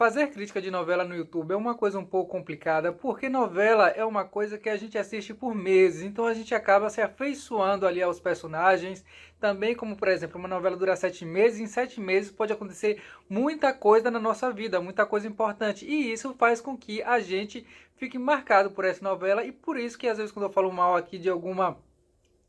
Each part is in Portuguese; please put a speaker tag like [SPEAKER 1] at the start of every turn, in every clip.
[SPEAKER 1] Fazer crítica de novela no YouTube é uma coisa um pouco complicada, porque novela é uma coisa que a gente assiste por meses, então a gente acaba se afeiçoando ali aos personagens. Também, como por exemplo, uma novela dura 7 meses, em 7 meses pode acontecer muita coisa na nossa vida, muita coisa importante, e isso faz com que a gente fique marcado por essa novela, e por isso que às vezes quando eu falo mal aqui de alguma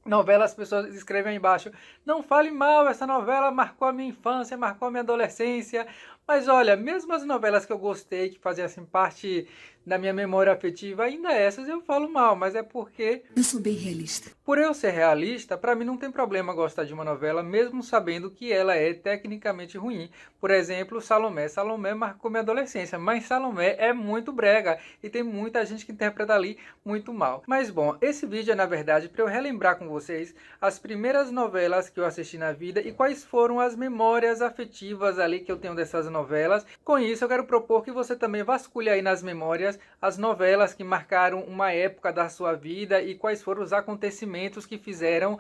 [SPEAKER 1] novela, as pessoas escrevem aí embaixo: não fale mal, essa novela marcou a minha infância, marcou a minha adolescência. Mas olha, mesmo as novelas que eu gostei, que faziam assim parte da minha memória afetiva, ainda essas eu falo mal, mas é porque
[SPEAKER 2] Eu sou bem realista.
[SPEAKER 1] por eu ser realista, para mim não tem problema gostar de uma novela, mesmo sabendo que ela é tecnicamente ruim. Por exemplo, Salomé. Salomé marcou minha adolescência, mas Salomé é muito brega e tem muita gente que interpreta ali muito mal. Mas bom, esse vídeo é na verdade para eu relembrar com vocês as primeiras novelas que eu assisti na vida e quais foram as memórias afetivas ali que eu tenho dessas novelas. Com isso, eu quero propor que você também vasculhe aí nas memórias as novelas que marcaram uma época da sua vida e quais foram os acontecimentos que fizeram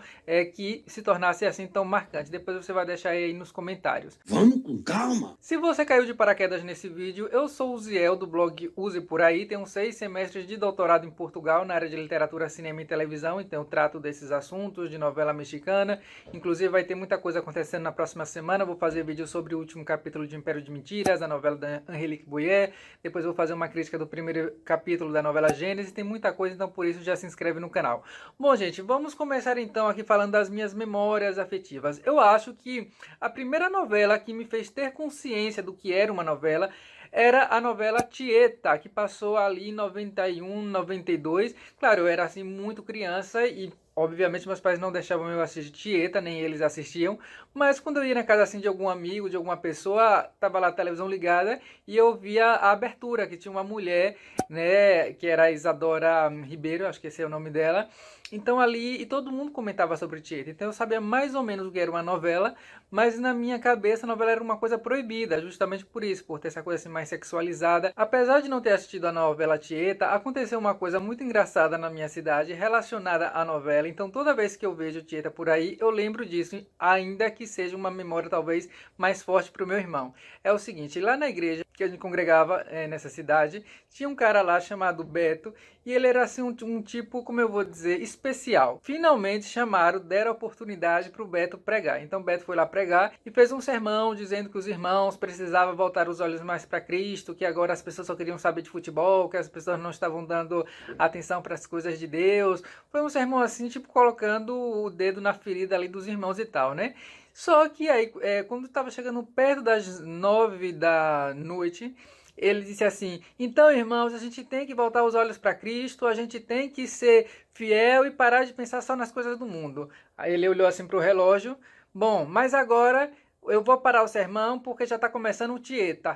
[SPEAKER 1] que se tornasse assim tão marcante. Depois você vai deixar aí nos comentários.
[SPEAKER 3] Vamos com calma.
[SPEAKER 1] Se você caiu de paraquedas nesse vídeo, eu sou o Ziel do blog Use Por Aí, tenho 6 semestres de doutorado em Portugal na área de literatura, cinema e televisão, então eu trato desses assuntos de novela mexicana. Inclusive vai ter muita coisa acontecendo na próxima semana, vou fazer vídeo sobre o último capítulo de Império de Mentiras, a novela da Angélique Boyer, depois vou fazer uma crítica do primeiro capítulo da novela Gênesis, tem muita coisa, então por isso já se inscreve no canal. Bom gente, vamos começar então aqui falando das minhas memórias afetivas. Eu acho que a primeira novela que me fez ter consciência do que era uma novela era a novela Tieta, que passou ali em 91, 92. Claro, eu era assim muito criança e obviamente meus pais não deixavam eu assistir Tieta, nem eles assistiam, mas quando eu ia na casa assim de algum amigo, de alguma pessoa, tava lá a televisão ligada e eu via a abertura, que tinha uma mulher, né, que era a Isadora Ribeiro, acho que esse é o nome dela. Então ali, e todo mundo comentava sobre Tieta, então eu sabia mais ou menos o que era uma novela, mas na minha cabeça a novela era uma coisa proibida, justamente por isso, por ter essa coisa assim mais sexualizada. Apesar de não ter assistido a novela Tieta, aconteceu uma coisa muito engraçada na minha cidade relacionada à novela, então toda vez que eu vejo Tieta por aí, eu lembro disso, ainda que seja uma memória talvez mais forte para o meu irmão. É o seguinte, lá na igreja que a gente congregava nessa cidade, tinha um cara lá chamado Beto, e ele era assim um tipo, como eu vou dizer, especial. Finalmente chamaram, deram a oportunidade para o Beto pregar. Então Beto foi lá pregar e fez um sermão dizendo que os irmãos precisavam voltar os olhos mais para Cristo, que agora as pessoas só queriam saber de futebol, que as pessoas não estavam dando atenção para as coisas de Deus. Foi um sermão assim, tipo colocando o dedo na ferida ali dos irmãos e tal, né? Só que aí, quando estava chegando perto das 9 da noite, ele disse assim: então, irmãos, a gente tem que voltar os olhos para Cristo, a gente tem que ser fiel e parar de pensar só nas coisas do mundo. Aí ele olhou assim para o relógio: bom, mas agora eu vou parar o sermão porque já está começando o Tieta.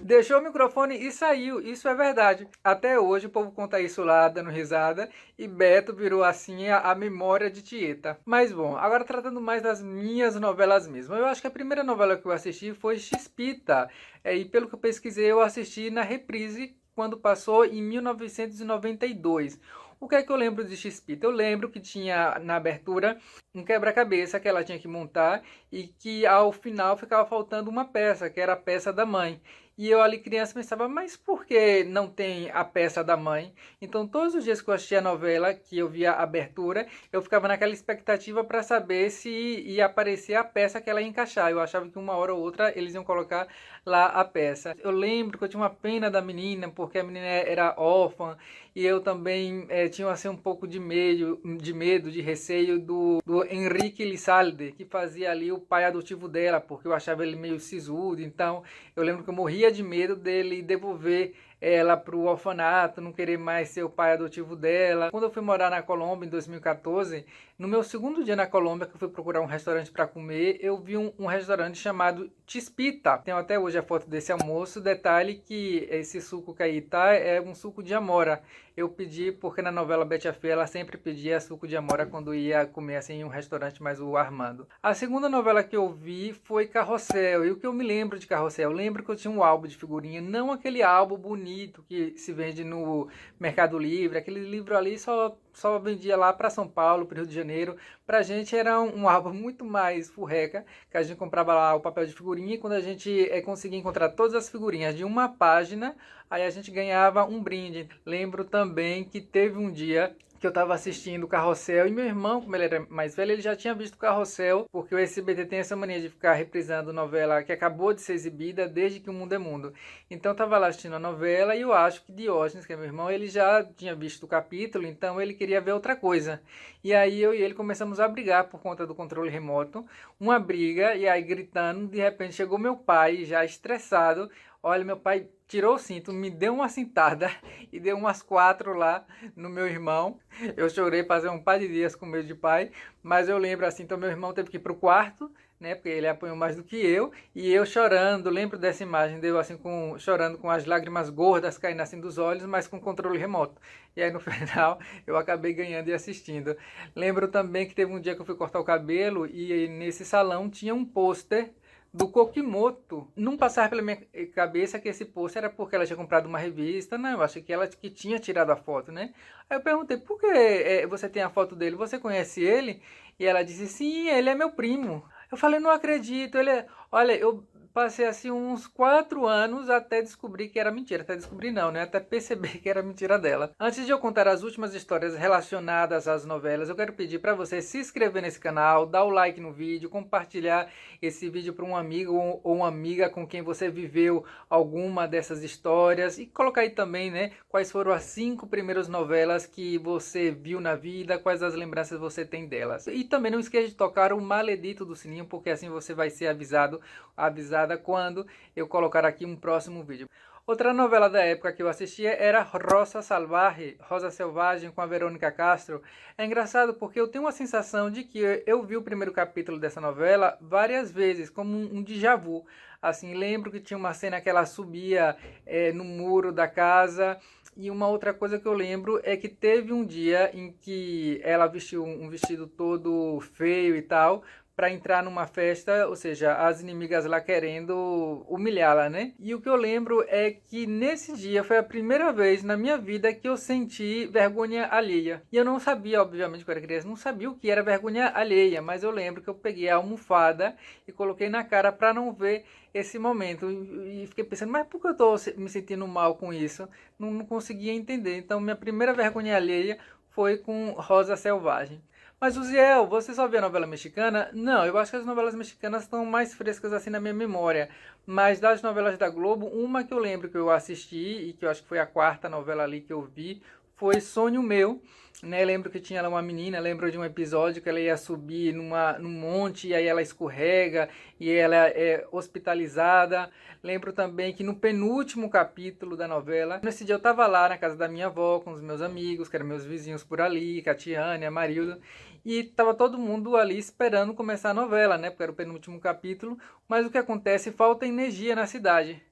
[SPEAKER 1] Deixou o microfone e saiu, isso é verdade. Até hoje o povo conta isso lá, dando risada, e Beto virou assim a memória de Tieta. Mas bom, agora tratando mais das minhas novelas mesmo. Eu acho que a primeira novela que eu assisti foi Chispita, e pelo que eu pesquisei eu assisti na reprise quando passou em 1992. O que é que eu lembro de Chispita? Eu lembro que tinha na abertura um quebra-cabeça que ela tinha que montar e que ao final ficava faltando uma peça, que era a peça da mãe. E eu ali criança pensava, mas por que não tem a peça da mãe? Então todos os dias que eu assistia a novela, que eu via a abertura, eu ficava naquela expectativa para saber se ia aparecer a peça que ela ia encaixar. Eu achava que uma hora ou outra eles iam colocar lá a peça. Eu lembro que eu tinha uma pena da menina, porque a menina era órfã, e eu também tinha assim, um pouco de medo, de receio do Henrique Lizalde, que fazia ali o pai adotivo dela, porque eu achava ele meio sisudo. Então eu lembro que eu morria de medo dele devolver ela para o orfanato, não querer mais ser o pai adotivo dela. Quando eu fui morar na Colômbia em 2014, no meu segundo dia na Colômbia, que eu fui procurar um restaurante para comer, eu vi um restaurante chamado Chispita. Tenho até hoje a foto desse almoço. Detalhe que esse suco que aí tá é um suco de amora. Eu pedi porque na novela Betty a Feia ela sempre pedia suco de amora quando ia comer assim em um restaurante mais o Armando. A segunda novela que eu vi foi Carrossel. E o que eu me lembro de Carrossel? Eu lembro que eu tinha um álbum de figurinha, não aquele álbum bonito bonito que se vende no Mercado Livre. Aquele livro ali só vendia lá para São Paulo, para Rio de Janeiro. Pra gente era um álbum muito mais furreca, que a gente comprava lá o papel de figurinha, e quando a gente conseguia encontrar todas as figurinhas de uma página, aí a gente ganhava um brinde. Lembro também que teve um dia que eu estava assistindo o Carrossel, e meu irmão, como ele era mais velho, ele já tinha visto o Carrossel, porque o SBT tem essa mania de ficar reprisando novela que acabou de ser exibida desde que o mundo é mundo. Então eu estava lá assistindo a novela, e eu acho que Diógenes, que é meu irmão, ele já tinha visto o capítulo, então ele queria ver outra coisa. E aí eu e ele começamos a brigar por conta do controle remoto, uma briga, e aí gritando, de repente chegou meu pai, já estressado. Olha, meu pai tirou o cinto, me deu uma cintada e deu umas 4 lá no meu irmão. Eu chorei, passei um par de dias com medo de pai, mas eu lembro assim, então meu irmão teve que ir pro quarto, né, porque ele apanhou mais do que eu, e eu chorando, lembro dessa imagem, deu assim, chorando com as lágrimas gordas caindo assim dos olhos, mas com controle remoto. E aí no final eu acabei ganhando e assistindo. Lembro também que teve um dia que eu fui cortar o cabelo, e nesse salão tinha um pôster do Kokimoto. Não passava pela minha cabeça que esse pôster era porque ela tinha comprado uma revista. Não, eu achei que ela que tinha tirado a foto, né? Aí eu perguntei, por que você tem a foto dele? Você conhece ele? E ela disse, sim, ele é meu primo. Eu falei, não acredito. Olha, eu passei assim uns 4 anos até descobrir que era mentira. Até descobrir não, né? Até perceber que era mentira dela. Antes de eu contar as últimas histórias relacionadas às novelas, eu quero pedir para você se inscrever nesse canal, dar o like no vídeo, compartilhar esse vídeo para um amigo ou uma amiga com quem você viveu alguma dessas histórias, e colocar aí também, né, quais foram as 5 primeiras novelas que você viu na vida, quais as lembranças você tem delas. E também não esqueça de tocar o maledito do sininho, porque assim você vai ser avisada quando eu colocar aqui um próximo vídeo. Outra novela da época que eu assistia era Rosa Selvagem, com a Verônica Castro. É engraçado porque eu tenho uma sensação de que eu vi o primeiro capítulo dessa novela várias vezes, como um déjà vu. Assim, lembro que tinha uma cena que ela subia no muro da casa. E uma outra coisa que eu lembro é que teve um dia em que ela vestiu um vestido todo feio e tal, para entrar numa festa, ou seja, as inimigas lá querendo humilhá-la, né? E o que eu lembro é que nesse dia foi a primeira vez na minha vida que eu senti vergonha alheia. E eu não sabia, obviamente, quando era criança, não sabia o que era vergonha alheia, mas eu lembro que eu peguei a almofada e coloquei na cara para não ver esse momento. E fiquei pensando, mas por que eu tô me sentindo mal com isso? Não conseguia entender. Então, minha primeira vergonha alheia foi com Rosa Selvagem. Mas, Uziel, você só vê a novela mexicana? Não, eu acho que as novelas mexicanas estão mais frescas assim na minha memória. Mas das novelas da Globo, uma que eu lembro que eu assisti, e que eu acho que foi a 4ª novela ali que eu vi, foi Sonho Meu, né? Lembro que tinha lá uma menina, lembro de um episódio que ela ia subir num monte, e aí ela escorrega, e ela é hospitalizada. Lembro também que no penúltimo capítulo da novela, nesse dia eu tava lá na casa da minha avó, com os meus amigos, que eram meus vizinhos por ali, Catiane, Amarildo, e tava todo mundo ali esperando começar a novela, né? Porque era o penúltimo capítulo, mas o que acontece? Falta energia na cidade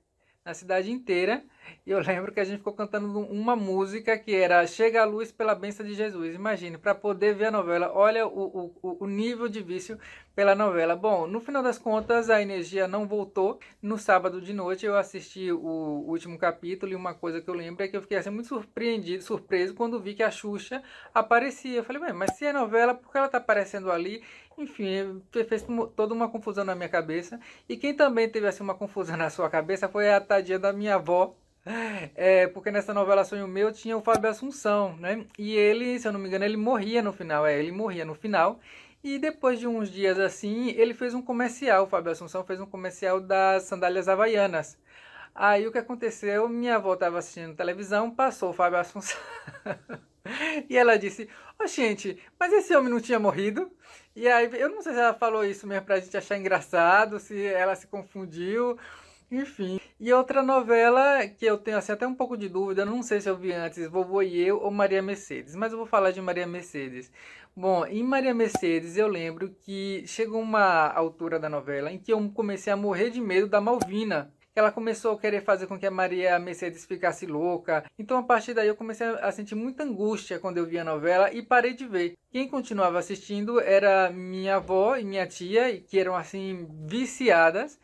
[SPEAKER 1] inteira. E eu lembro que a gente ficou cantando uma música que era Chega a Luz pela Bênção de Jesus. Imagine, para poder ver a novela, olha o nível de vício pela novela. Bom, no final das contas, a energia não voltou. No sábado de noite eu assisti o último capítulo, e uma coisa que eu lembro é que eu fiquei assim, muito surpreso quando vi que a Xuxa aparecia. Eu falei, mas se é novela, por que ela tá aparecendo ali? Enfim, fez toda uma confusão na minha cabeça. E quem também teve assim uma confusão na sua cabeça foi a tadinha da minha avó. Porque nessa novela Sonho Meu tinha o Fábio Assunção, né? E ele, se eu não me engano, ele morria no final. Ele morria no final. E depois de uns dias assim, ele fez um comercial. O Fábio Assunção fez um comercial das sandálias havaianas. Aí o que aconteceu? Minha avó estava assistindo televisão, passou o Fábio Assunção. E ela disse, gente, mas esse homem não tinha morrido? E aí, eu não sei se ela falou isso mesmo pra gente achar engraçado, se ela se confundiu, enfim. E outra novela que eu tenho assim, até um pouco de dúvida, não sei se eu vi antes, Vovô e Eu ou Maria Mercedes, mas eu vou falar de Maria Mercedes. Bom, em Maria Mercedes eu lembro que chegou uma altura da novela em que eu comecei a morrer de medo da Malvina. Ela começou a querer fazer com que a Maria Mercedes ficasse louca. Então, a partir daí, eu comecei a sentir muita angústia quando eu via a novela e parei de ver. Quem continuava assistindo era minha avó e minha tia, que eram, assim, viciadas.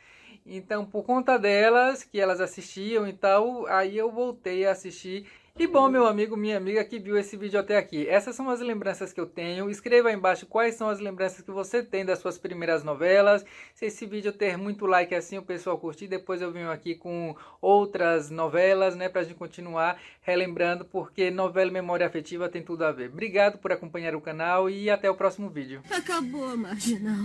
[SPEAKER 1] Então, por conta delas, que elas assistiam e tal, aí eu voltei a assistir. E bom, meu amigo, minha amiga que viu esse vídeo até aqui, essas são as lembranças que eu tenho. Escreva aí embaixo quais são as lembranças que você tem das suas primeiras novelas. Se esse vídeo ter muito like assim, o pessoal curtir, depois eu venho aqui com outras novelas, né, pra gente continuar relembrando, porque novela e memória afetiva tem tudo a ver. Obrigado por acompanhar o canal e até o próximo vídeo.
[SPEAKER 2] Acabou, Marginal.